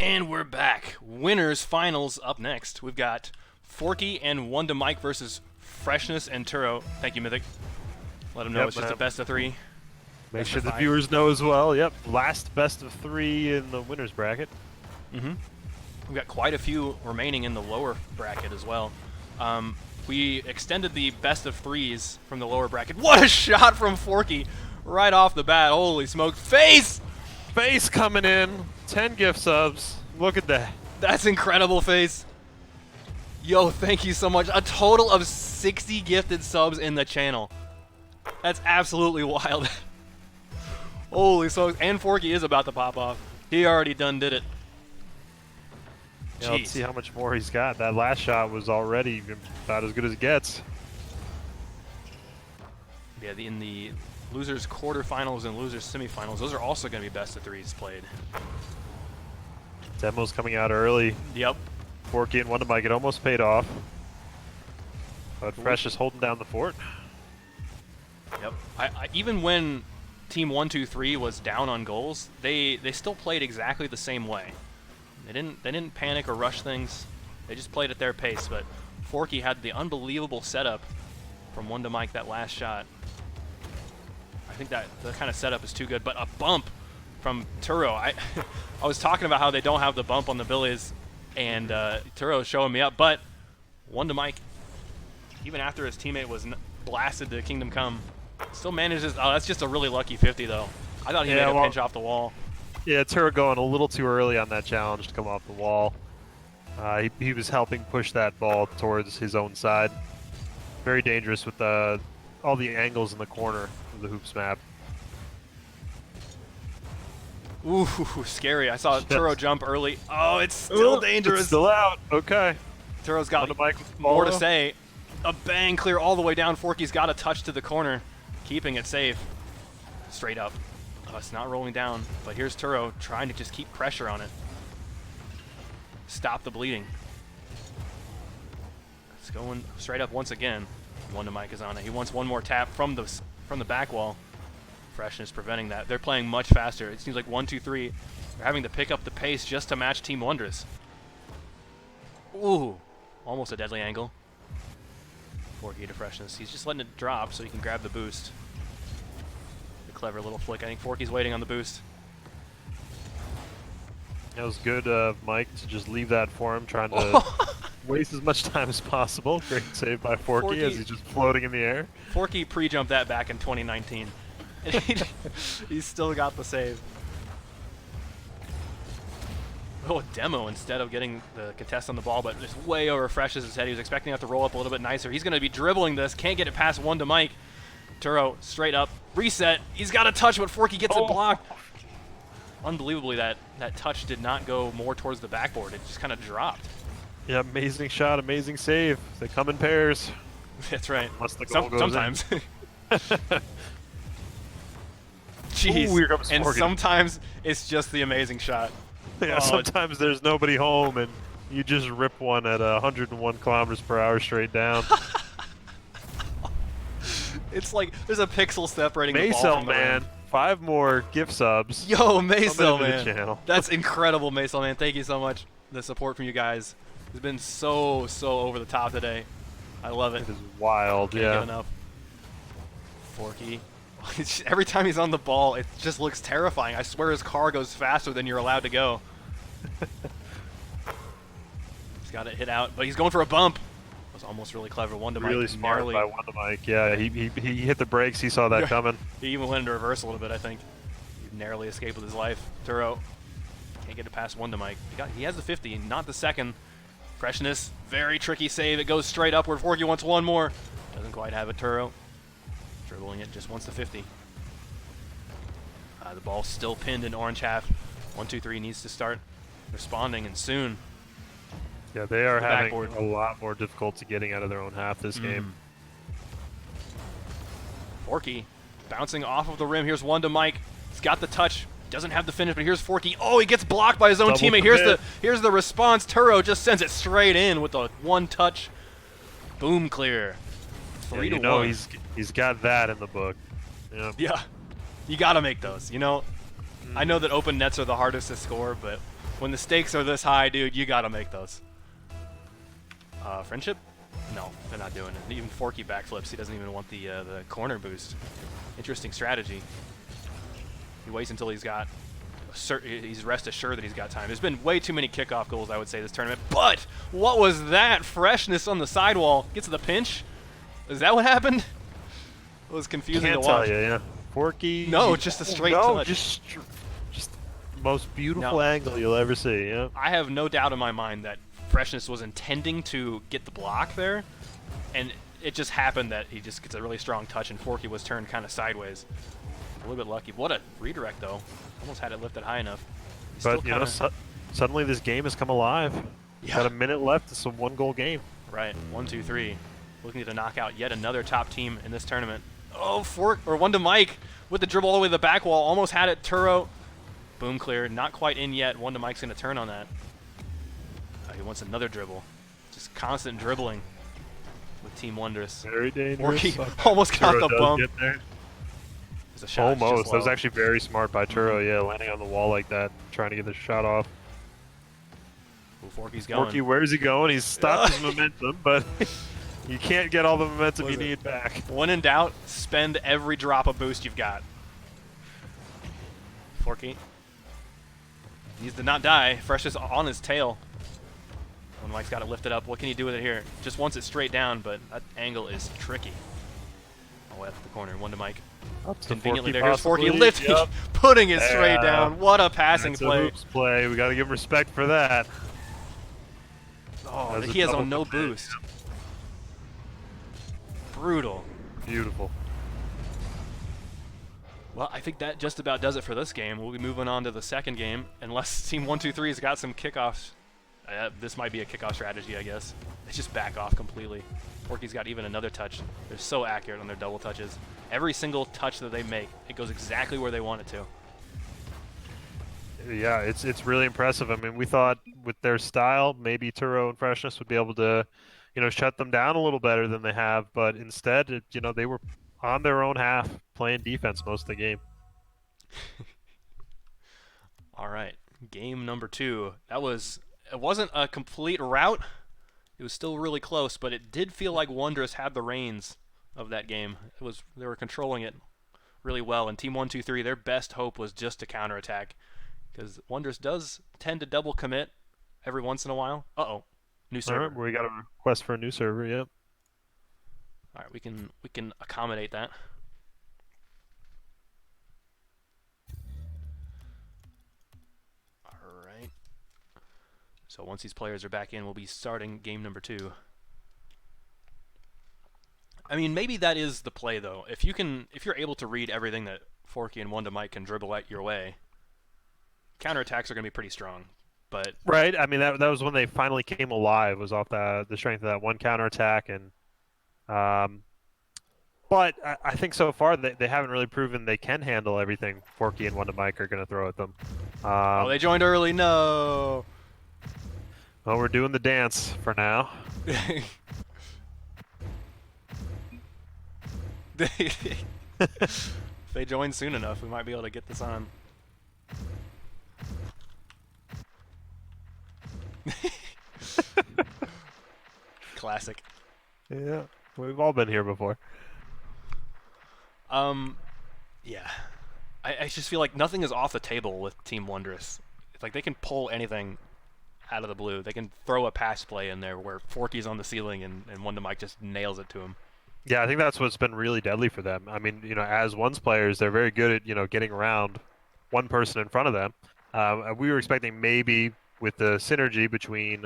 And we're back. Winners Finals up next. We've got Forky and WondaMike versus Freshness and Turo. Thank you, Mythic. Let them know it's just a best of 3. Make sure the viewers know as well. Yep, last best of 3 in the winners bracket. We've got quite a few remaining in the lower bracket as well. We extended the best of 3s from the lower bracket. What a shot from Forky right off the bat. Holy smoke. Face! Face coming in. 10 gift subs. Look at that. That's incredible, Face. Yo, thank you so much. A total of 60 gifted subs in the channel. That's absolutely wild. Holy smokes. And Forky is about to pop off. He already done did it. Yeah, let's see how much more he's got. That last shot was already about as good as it gets. Yeah, in the losers quarterfinals and losers semifinals, those are also going to be best of 3s played. Demo's coming out early. Yep. Forky and WondaMike, it almost paid off. But Fresh is holding down the fort. Yep. Even when Team 1-2-3 was down on goals, they still played exactly the same way. They didn't panic or rush things. They just played at their pace. But Forky had the unbelievable setup from WondaMike that last shot. I think that the kind of setup is too good. But a bump from Turo. I was talking about how they don't have the bump on the Billies, and Turo's showing me up. But WondaMike, even after his teammate was blasted to Kingdom Come, still manages. Oh, that's just a really lucky 50 though. I thought he made a pinch off the wall. Yeah, Turo going a little too early on that challenge to come off the wall. He was helping push that ball towards his own side. Very dangerous with all the angles in the corner of the hoops map. Ooh, scary. I saw Turo jump early. Oh, it's still dangerous. It's still out. Okay. Turo's got more to say. A bang clear all the way down. Forky's got a touch to the corner, keeping it safe. Straight up. It's not rolling down, but here's Turo trying to just keep pressure on it. Stop the bleeding. It's going straight up once again. WondaMike is on it. He wants one more tap from the back wall. Freshness preventing that. They're playing much faster. It seems like 1-2-3. They're having to pick up the pace just to match Team Wondrous. Ooh, almost a deadly angle. Forky to Freshness. He's just letting it drop so he can grab the boost. The clever little flick. I think Forky's waiting on the boost. That was good of Mike to just leave that for him, trying to waste as much time as possible. Great save by Forky as he's just floating in the air. Forky pre-jumped that back in 2019. And he's still got the save. Oh, Demo instead of getting the contest on the ball, but just way over Fresh's head. He was expecting that to roll up a little bit nicer. He's going to be dribbling this. Can't get it past WondaMike. Turo straight up. Reset. He's got a touch, but Forky gets it blocked. Unbelievably, that touch did not go more towards the backboard. It just kind of dropped. Yeah, amazing shot, amazing save. They come in pairs. That's right. Unless the goal goes sometimes. Jeez. Ooh, and sometimes it's just the amazing shot. Yeah, sometimes there's nobody home and you just rip one at 101 kilometers per hour straight down. It's like there's a pixel separating the ball from the man. 5 more gift subs. Yo, Maso, man. Channel. That's incredible, Maso, man. Thank you so much. The support from you guys has been so over the top today. I love it. It is wild, Can't get enough. Forky. Every time he's on the ball, it just looks terrifying. I swear his car goes faster than you're allowed to go. He's got it hit out, but he's going for a bump. That was almost really clever. WondaMike really smart by WondaMike. Yeah, he hit the brakes. He saw that coming. He even went into reverse a little bit, I think. He narrowly escaped with his life. Turo can't get it past WondaMike. He has the 50, not the second. Freshness, very tricky save. It goes straight upward. Forky wants one more. Doesn't quite have it. Turo dribbling it, just wants the 50. The ball's still pinned in orange half. 1-2-3 needs to start responding, and soon. Yeah, they are having a lot more difficulty getting out of their own half this game. Forky bouncing off of the rim. Here's WondaMike. He's got the touch. Doesn't have the finish, but here's Forky. Oh, he gets blocked by his own teammate. Here's the response. Turo just sends it straight in with a one touch. Boom, clear. 3-1. He's got that in the book. Yeah. You got to make those, you know. I know that open nets are the hardest to score, but when the stakes are this high, dude, you gotta make those. Friendship? No, they're not doing it. Even Forky backflips. He doesn't even want the corner boost. Interesting strategy. He waits until he's got, he's rest assured that he's got time. There's been way too many kickoff goals, I would say, this tournament. But what was that? Freshness on the sidewall gets the pinch. Is that what happened? It was confusing to watch. Can't tell you, yeah. Forky. No, just a straight touch. just the most beautiful angle you'll ever see. Yeah. I have no doubt in my mind that Freshness was intending to get the block there, and it just happened that he just gets a really strong touch, and Forky was turned kind of sideways. A little bit lucky. What a redirect, though. Almost had it lifted high enough. But, you know, suddenly this game has come alive. Yeah. Got a minute left. It's a one-goal game. Right. 1-2-3. Looking to knock out yet another top team in this tournament. Oh, WondaMike with the dribble all the way to the back wall. Almost had it. Turo. Boom clear. Not quite in yet. WondaMike's going to turn on that. He wants another dribble. Just constant dribbling with Team Wondrous. Very dangerous. Forky almost got the bump. Get there. There's a shot. Almost. That was actually very smart by Turo, yeah, landing on the wall like that, trying to get the shot off. Ooh, Forky's going. Forky, where's he going? He's stopped his momentum, but you can't get all the momentum you need back. When in doubt, spend every drop of boost you've got. Forky needs to not die. Freshness on his tail. When Mike's got it lifted up, what can he do with it here? Just wants it straight down, but that angle is tricky. Oh, that's the corner. WondaMike. Conveniently there. Here's Forky lifting, putting it straight down. What a passing play. A hoops play. We got to give him respect for that. Oh, he has on no boost. Brutal. Beautiful. Well, I think that just about does it for this game. We'll be moving on to the second game, unless Team 1-2-3 has got some kickoffs. This might be a kickoff strategy, I guess. It's just back off completely. Forky's got even another touch. They're so accurate on their double touches. Every single touch that they make, it goes exactly where they want it to. Yeah, it's really impressive. I mean, we thought with their style, maybe Turo and Freshness would be able to, you know, shut them down a little better than they have. But instead, you know, they were on their own half, playing defense most of the game. All right, game number 2. It wasn't a complete rout. It was still really close, but it did feel like Wondrous had the reins of that game. They were controlling it really well, and Team 1-2-3, their best hope was just to counterattack, because Wondrous does tend to double commit every once in a while. Uh-oh, new server. All right, we got a request for a new server. Yep. All right, we can accommodate that. So once these players are back in, we'll be starting game number 2. I mean, maybe that is the play, though. If you're able to read everything that Forky and WondaMike can dribble at your way, counterattacks are going to be pretty strong. But right, I mean that was when they finally came alive. Was off the strength of that one counterattack, and but I think so far they haven't really proven they can handle everything Forky and WondaMike are going to throw at them. Oh, they joined early. No. Well, we're doing the dance for now. If they join soon enough, we might be able to get this on. Classic. Yeah, we've all been here before. Yeah. I just feel like nothing is off the table with Team Wondrous. It's like they can pull anything out of the blue. They can throw a pass play in there where Forky's on the ceiling and WondaMike just nails it to him. Yeah, I think that's what's been really deadly for them. I mean, you know, as ones players, they're very good at, you know, getting around one person in front of them. We were expecting maybe with the synergy between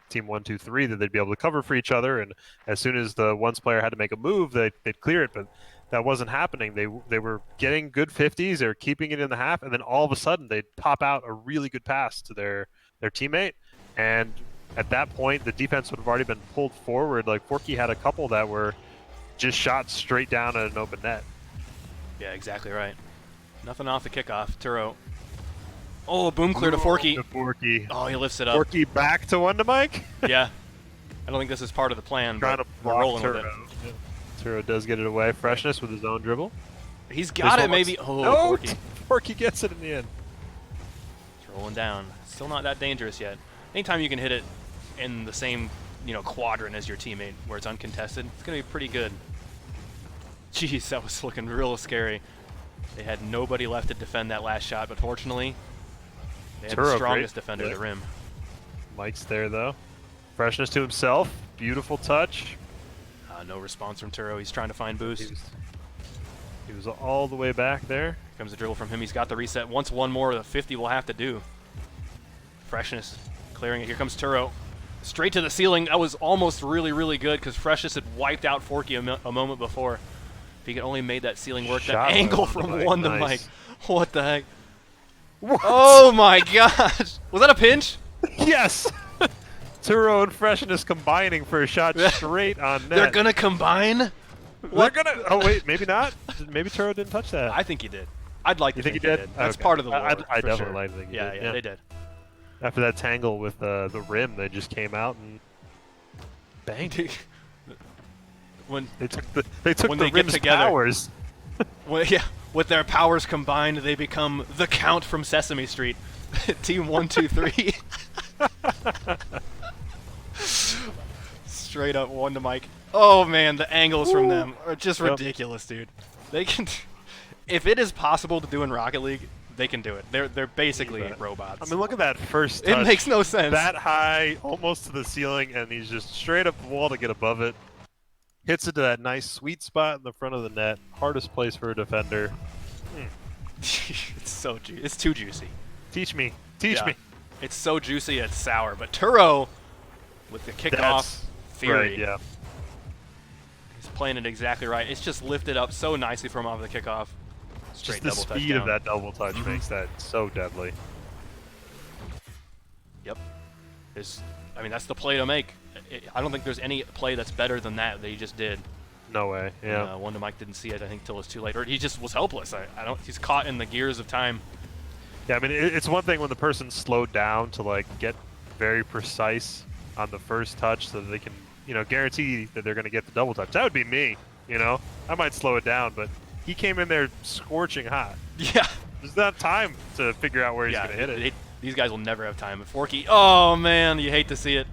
Team 1-2-3 that they'd be able to cover for each other, and as soon as the ones player had to make a move, they'd clear it, but that wasn't happening. They were getting good 50s, they were keeping it in the half, and then all of a sudden they'd pop out a really good pass to their teammate, and at that point the defense would have already been pulled forward. Like Forky had a couple that were just shot straight down at an open net. Yeah, exactly right. Nothing off the kickoff. Turo. Oh, boom clear to Forky. Oh, he lifts it up. Forky back to WondaMike. Yeah. I don't think this is part of the plan, Trying but to we're block rolling Turo. with it. Yeah. Turo does get it away. Freshness with his own dribble. He's got it, maybe. Oh, no, Forky. Forky gets it in the end. It's rolling down. Still not that dangerous yet. Anytime you can hit it in the same, quadrant as your teammate where it's uncontested, it's going to be pretty good. Jeez, that was looking real scary. They had nobody left to defend that last shot, but fortunately, they had the strongest defender to rim. Mike's there, though. Freshness to himself. Beautiful touch. No response from Turo. He's trying to find boost. He was all the way back there. Here comes a dribble from him. He's got the reset. Once one more, the 50 will have to do. Freshness clearing it. Here comes Turo. Straight to the ceiling. That was almost really, really good because Freshness had wiped out Forky a moment before. If he could only made that ceiling work. That angle from WondaMike. What the heck? What? Oh my gosh. Was that a pinch? Yes. Turo and Freshness combining for a shot straight on net. They're going to combine? They're going to... Oh, wait. Maybe not. Maybe Turo didn't touch that. I think he did. I'd like to think he did. That's okay. part of the lore. I definitely sure. like to think he did. Yeah, they did. After that tangle with the rim, they just came out and banged. when they took the get rim's together, powers. With their powers combined, they become the Count from Sesame Street. Team 1, 2, 3. Straight up WondaMike. Oh man, the angles from them are just ridiculous, dude. They can, if it is possible to do in Rocket League, they can do it. They're basically robots. I mean, look at that first touch. It makes no sense. That high, almost to the ceiling, and he's just straight up the wall to get above it. Hits it to that nice sweet spot in the front of the net. Hardest place for a defender. It's so it's too juicy. Teach me. Teach me. It's so juicy, it's sour. But Turo, with the kickoff theory, right, yeah. he's playing it exactly right. It's just lifted up so nicely from off the kickoff. Straight just the double speed touchdown. of that double touch makes that so deadly. Yep. I mean, that's the play to make. I don't think there's any play that's better than that he just did. No way. Yeah. WondaMike didn't see it, I think, till it was too late, or he just was helpless. He's caught in the gears of time. Yeah, I mean, it's one thing when the person slowed down to like get very precise on the first touch, so that they can, guarantee that they're going to get the double touch. That would be me. I might slow it down, but he came in there scorching hot. Yeah. There's not time to figure out where he's going to hit it. These guys will never have time. But Forky, oh man, you hate to see it.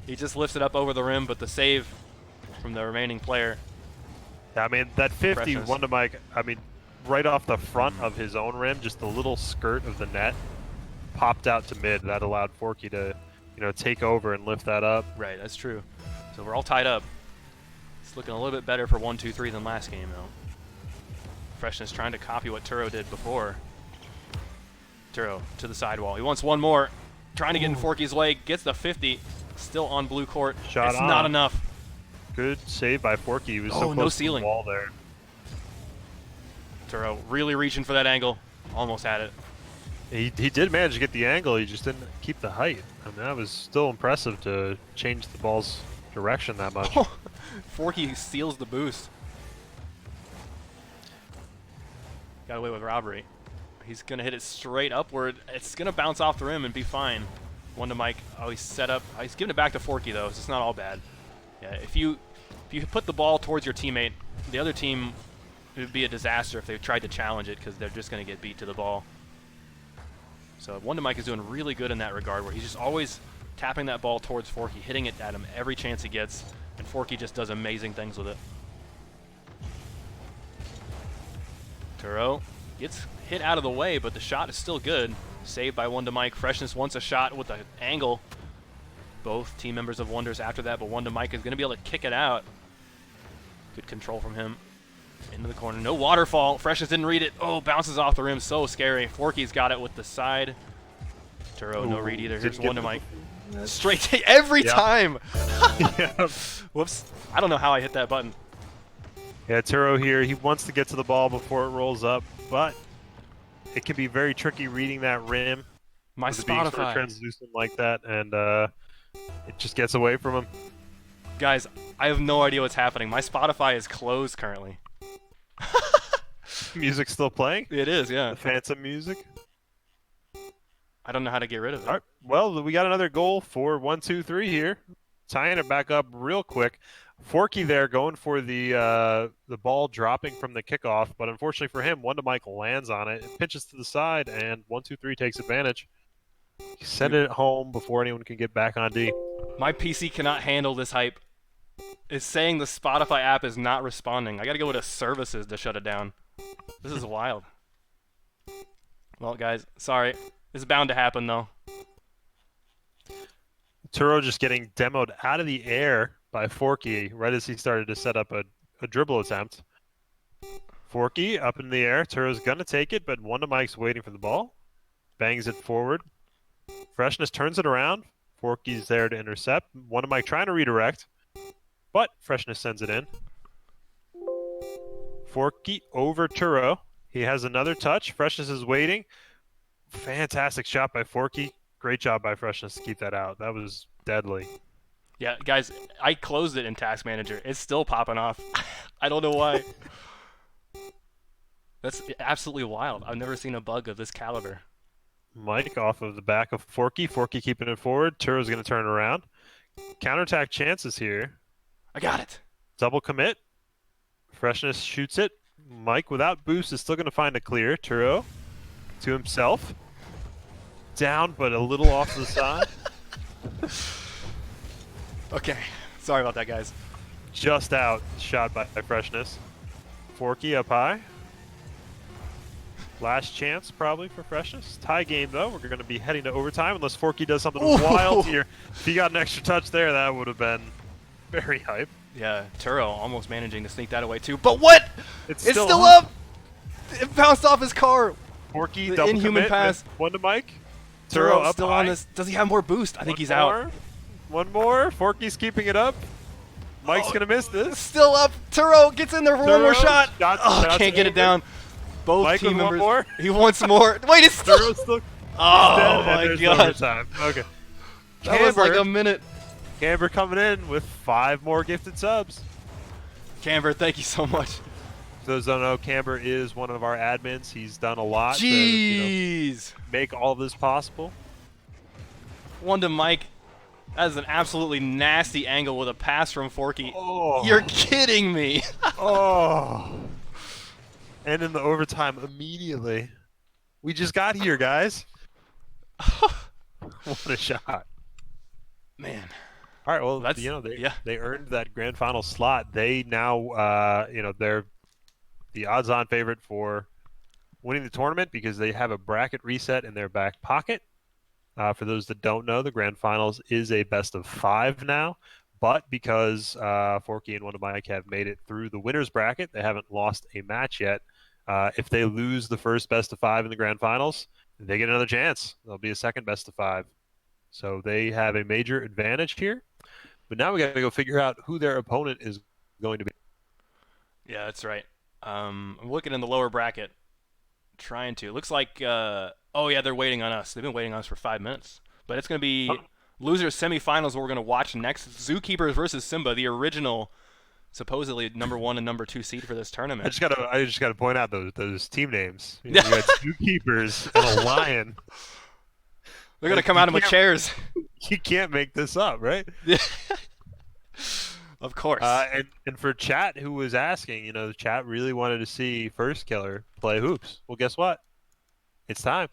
He just lifts it up over the rim, but the save from the remaining player. Yeah, I mean, that 50 Freshness. WondaMike, I mean, right off the front of his own rim, just the little skirt of the net popped out to mid. That allowed Forky to, take over and lift that up. Right, that's true. So we're all tied up. It's looking a little bit better for 1, 2, 3 than last game, though. Freshness trying to copy what Turo did before. Turo to the sidewall. He wants one more. Trying to get in Forky's way. Gets the 50. Still on blue court. Shot it's on. not enough. Good save by Forky. He was so close no to ceiling. the wall there. Turo really reaching for that angle. Almost had it. He did manage to get the angle. He just didn't keep the height. I mean, that was still impressive to change the ball's direction that much. Forky steals the boost. Got away with robbery. He's going to hit it straight upward. It's going to bounce off the rim and be fine. WondaMike, he's set up. He's giving it back to Forky, though, so it's not all bad. Yeah, if you put the ball towards your teammate, the other team, it would be a disaster if they tried to challenge it because they're just going to get beat to the ball. So WondaMike is doing really good in that regard, where he's just always tapping that ball towards Forky, hitting it at him every chance he gets, and Forky just does amazing things with it. Turo gets hit out of the way, but the shot is still good. Saved by WondaMike. Freshness wants a shot with an angle. Both team members of Wonders after that, but WondaMike is going to be able to kick it out. Good control from him. Into the corner. No waterfall. Freshness didn't read it. Oh, bounces off the rim. So scary. Forky's got it with the side. Turo, no read either. Here's WondaMike. Straight to every time. Whoops. I don't know how I hit that button. Yeah, Turo here. He wants to get to the ball before it rolls up, but it can be very tricky reading that rim. My with it being sort of Spotify. translucent like that, and it just gets away from him. Guys, I have no idea what's happening. My Spotify is closed currently. Music's still playing? It is, yeah. The phantom music? I don't know how to get rid of it. All right. Well, we got another goal for 1, 2, 3 here. Tying it back up real quick. Forky there going for the ball dropping from the kickoff, but unfortunately for him, WondaMike lands on it, pitches to the side, and 1-2-3 takes advantage. He sent it home before anyone can get back on D. My PC cannot handle this hype. It's saying the Spotify app is not responding. I gotta go to services to shut it down. This is wild. Well, guys, sorry. It's bound to happen, though. Turo just getting demoed out of the air by Forky right as he started to set up a dribble attempt. Forky up in the air. Turo's going to take it, but WondaMike's waiting for the ball. Bangs it forward. Freshness turns it around. Forky's there to intercept. WondaMike trying to redirect, but Freshness sends it in. Forky over Turo. He has another touch. Freshness is waiting. Fantastic shot by Forky. Great job by Freshness to keep that out. That was deadly. Yeah, guys, I closed it in Task Manager. It's still popping off. I don't know why. That's absolutely wild. I've never seen a bug of this caliber. Mike off of the back of Forky. Forky keeping it forward. Turo's going to turn around. Counterattack chances here. I got it. Double commit. Freshness shoots it. Mike without boost is still going to find a clear. Turo to himself. Down, but a little off to the side. Okay. Sorry about that, guys. Just out. Shot by Freshness. Forky up high. Last chance probably for Freshness. Tie game, though. We're going to be heading to overtime unless Forky does something wild here. If he got an extra touch there, that would have been very hype. Yeah, Turo almost managing to sneak that away, too. But what? It's still up! It bounced off his car. Forky The double inhuman commit pass. with WondaMike. Turo up still high. on this. Does he have more boost? I think he's One out. more. One more. Forky's keeping it up. Mike's going to miss this. Still up. Turo gets in there for one more Turo, shot. shots Can't get it over. down. Both Mike team with one members. more. He wants more. Wait, it's still. Turo's still Oh dead, my and there's god. overtime. Okay. That was like Camber. a minute. Camber coming in with 5 more gifted subs. Camber, thank you so much. For those who don't know, Camber is one of our admins. He's done a lot to Jeez. make all of this possible. WondaMike. That is an absolutely nasty angle with a pass from Forky. Oh. You're kidding me. Oh. And in the overtime immediately. We just got here, guys. What a shot. Man. All right, well, That's- they earned that grand final slot. They now, they're the odds-on favorite for winning the tournament because they have a bracket reset in their back pocket. For those that don't know, the grand finals is a best of 5 now, but because Forky and WondaMike have made it through the winners bracket, they haven't lost a match yet. If they lose the first best of 5 in the grand finals, they get another chance. There'll be a second best of 5. So they have a major advantage here. But now we got to go figure out who their opponent is going to be. Yeah, that's right. I'm looking in the lower bracket. Trying to. Looks like, oh yeah, they're waiting on us. They've been waiting on us for 5 minutes. But it's going to be losers semifinals what we're going to watch next. Zookeepers versus Simba, the original, supposedly number 1 and number 2 seed for this tournament. I just gotta point out those team names. You got 2 keepers and a lion. They're going to come out of with chairs. You can't make this up, right? Of course. And for chat who was asking, the chat really wanted to see First Killer play hoops. Well, guess what? It's time.